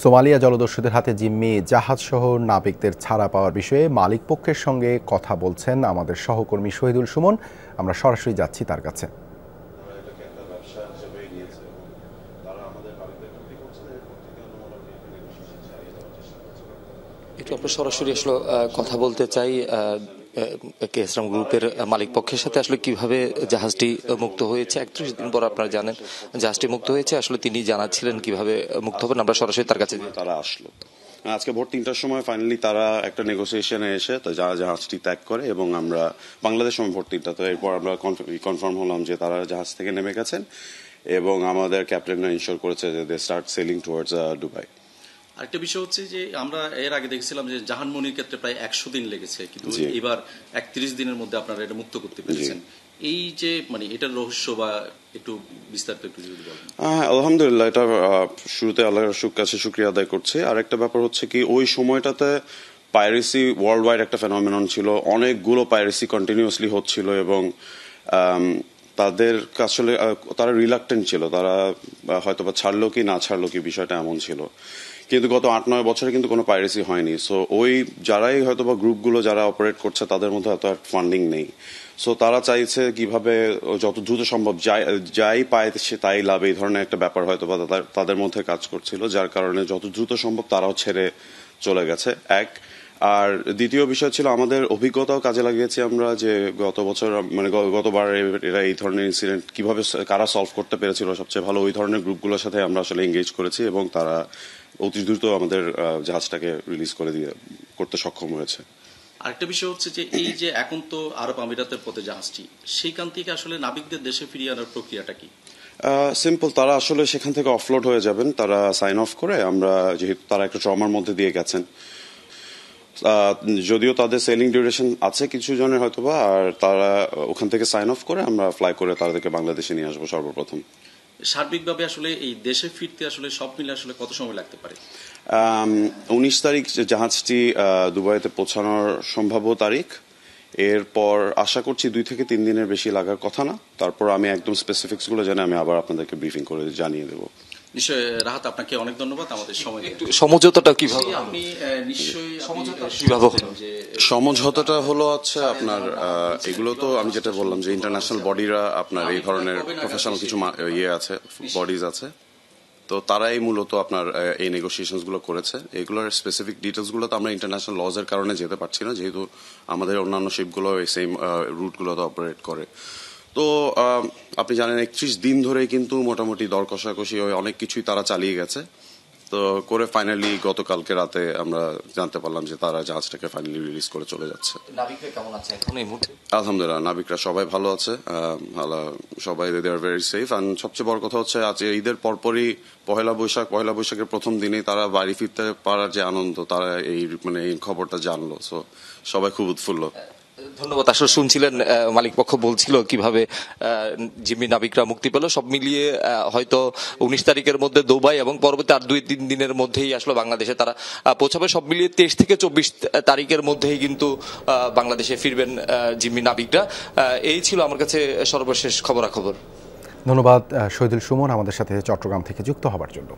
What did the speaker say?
Somalia জলদস্যুদের হাতে জিম্মি জাহাজসহ নাবিকদের ছাড়া পাওয়ার বিষয়ে মালিকপক্ষের সঙ্গে কথা বলছেন আমাদের সহকর্মী শহীদুল সুমন। আমরা সরাসরি যাচ্ছি তার কাছে। একটু আমরা সরাসরি আসলে কথা বলতে চাই কেএসরাম গ্রুপের মালিক পক্ষের সাথে আসলে কিভাবে জাহাজটি মুক্ত হয়েছে। 31 দিন পর আপনারা জানেন জাহাজটি মুক্ত হয়েছে, আসলে তিনি জানাচ্ছিলেন কিভাবে মুক্ত হবেন। আমরা সরাসরি তার কাছে তারা আসলো আজকে ভোর 3টার সময় ফাইনালি তারা একটা নেগোসিয়েশনে এসে তো জাহাজটি ত্যাগ করে এবং আমরা বাংলাদেশ সময় ভোর 3টা, তো এরপর আমরা কনফার্ম হলাম যে তারা জাহাজ থেকে নেমে গেছেন এবং আমাদের ক্যাপ্টেনরা ইনশিওর করেছে যে they start selling towards Dubai. আরেকটা বিষয় হচ্ছে যে আমরা এর আগে দেখছিলাম যে জাহানমনির ক্ষেত্রে প্রায় 100 দিন লেগেছে, কিন্তু এবার 31 দিনের মধ্যে আপনারা এটা মুক্ত করতে পেরেছেন। এই যে এটার রহস্য বা একটু বিস্তারিত একটু যদি বলেন। আলহামদুলিল্লাহ, এটা শুরুতে আল্লাহর কাছে শুকরিয়া আদায় করছি। আর একটা ব্যাপার হচ্ছে কি, ওই সময়টাতে পাইরেসি ওয়ার্ল্ড ওয়াইড একটা ফেনোমেনন ছিল, অনেকগুলো পাইরেসি কন্টিনিউয়াসলি হচ্ছিল এবং তাদের আসলে তারা রিলাক্টেন্ট ছিল, তারা হয়তো বা ছাড়লো কি না ছাড়লো কি বিষয়টা এমন ছিল। কিন্তু গত 8-9 বছরে কিন্তু কোনো পাইরেসি হয়নি। সো ওই যারাই হয়তো বা গ্রুপগুলো যারা অপারেট করছে তাদের মধ্যে এত ফান্ডিং নেই। সো তারা চাইছে কিভাবে যত দ্রুত সম্ভব যাই পায় সে তাই লাভ, এই ধরনের একটা ব্যাপার হয়তো বা তাদের মধ্যে কাজ করছিল, যার কারণে যত দ্রুত সম্ভব তারাও ছেড়ে চলে গেছে। আর দ্বিতীয় বিষয় ছিল আমাদের অভিজ্ঞতাও কাজে লাগিয়েছি আমরা, যে গত বছর গতবার এরা এই ধরনের ইনসিডেন্ট কিভাবে কারা সলভ করতে পেরেছিল সবচেয়ে ভালো, ওই ধরনের গ্রুপগুলোর সাথে আমরা আসলে এঙ্গেজ করেছি এবং তারা অতি দ্রুত আমাদের জাহাজটাকে রিলিজ করতে সক্ষম হয়েছে। আরেকটা বিষয় হচ্ছে যে এই যে এখন তো আরব আমিরাতের পথে জাহাজটি, সেইখান থেকে আসলে নাবিকদের দেশে ফিরিয়ে আনার প্রক্রিয়াটা কি? সিম্পল, তারা আসলে সেখান থেকে অফলোড হয়ে যাবেন। তারা সাইন অফ করে, আমরা যেহেতু তারা একটা ট্রমার মধ্যে দিয়ে গেছেন, যদিও তাদের সেলিং ডিউরেশন আছে কিছু জনের হয়তোবা, আর তারা ওখান থেকে সাইন অফ করে আমরা ফ্লাই করে তাদেরকে বাংলাদেশে নিয়ে আসবো সর্বপ্রথম। সার্বিকভাবে আসলে এই দেশে ফিরতে আসলে সব মিলে আসলে কত সময় লাগতে পারে? 19 তারিখ জাহাজটি দুবাইতে পৌঁছানোর সম্ভাব্য তারিখ। এরপর আশা করছি 2 থেকে 3 দিনের বেশি লাগার কথা না। তারপর আমি একদম স্পেসিফিক্স গুলো জেনে আমি আবার আপনাদেরকে ব্রিফিং করে জানিয়ে দেবো। নিশ্চয়ই রাহাত, আপনাকে অনেক ধন্যবাদ। আমাদের সময় সমঝোতাটা কিভাবে আপনি নিশ্চয়ই সমঝোতাটা হলো হচ্ছে আপনার এগুলো তো আমি যেটা বললাম যে ইন্টারন্যাশনাল বডিরা আপনার এই ধরনের প্রফেশনাল কিছু আছে, বডিজ আছে, তো তারাই মূলত আপনার এই নেগোসিয়েশনস গুলো করেছে। এগুলোর স্পেসিফিক ডিটেলস গুলো তো আমরা ইন্টারন্যাশনাল লজ এর কারণে যেতে পারছি না, যেহেতু আমাদের অন্যান্য শিপগুলো এই সেম রুট গুলোতে অপারেট করে। তো আপনি জানেন 31 দিন ধরেই কিন্তু মোটামুটি দর কষাকষি অনেক কিছুই তারা চালিয়ে গেছে। তো করে ফাইনালি গতকালকে রাতে আমরা জানতে পারলাম যে তারা জাহাজটাকে ফাইনালি রিলিজ করে চলে যাচ্ছে। নাবিকরা কেমন আছে এখন এই মুহূর্তে? আলহামদুলিল্লাহ, নাবিকরা সবাই ভালো আছে, সবাই দে আর ভেরি সেফ। আর সবচেয়ে বড় কথা হচ্ছে আজ ঈদের পরপরই পহেলা বৈশাখের প্রথম দিনেই তারা বাড়ি ফিরতে পারার যে আনন্দ, তারা এই খবরটা জানলো। সো সবাই খুব উৎফুল্ল। ধন্যবাদ। আসলে শুনছিলেন মালিক পক্ষ বলছিল কিভাবে জিম্মি নাবিকরা মুক্তি পেল। সব মিলিয়ে হয়তো 19 তারিখের মধ্যে দুবাই এবং পরবর্তী আর 2-3 দিনের মধ্যেই আসলে বাংলাদেশে তারা পৌঁছাবে। সব মিলিয়ে 23 থেকে 24 তারিখের মধ্যেই কিন্তু বাংলাদেশে ফিরবেন জিম্মি নাবিকরা। এই ছিল আমার কাছে সর্বশেষ খবরাখবর। ধন্যবাদ শহীদুল সুমন আমাদের সাথে চট্টগ্রাম থেকে যুক্ত হবার জন্য।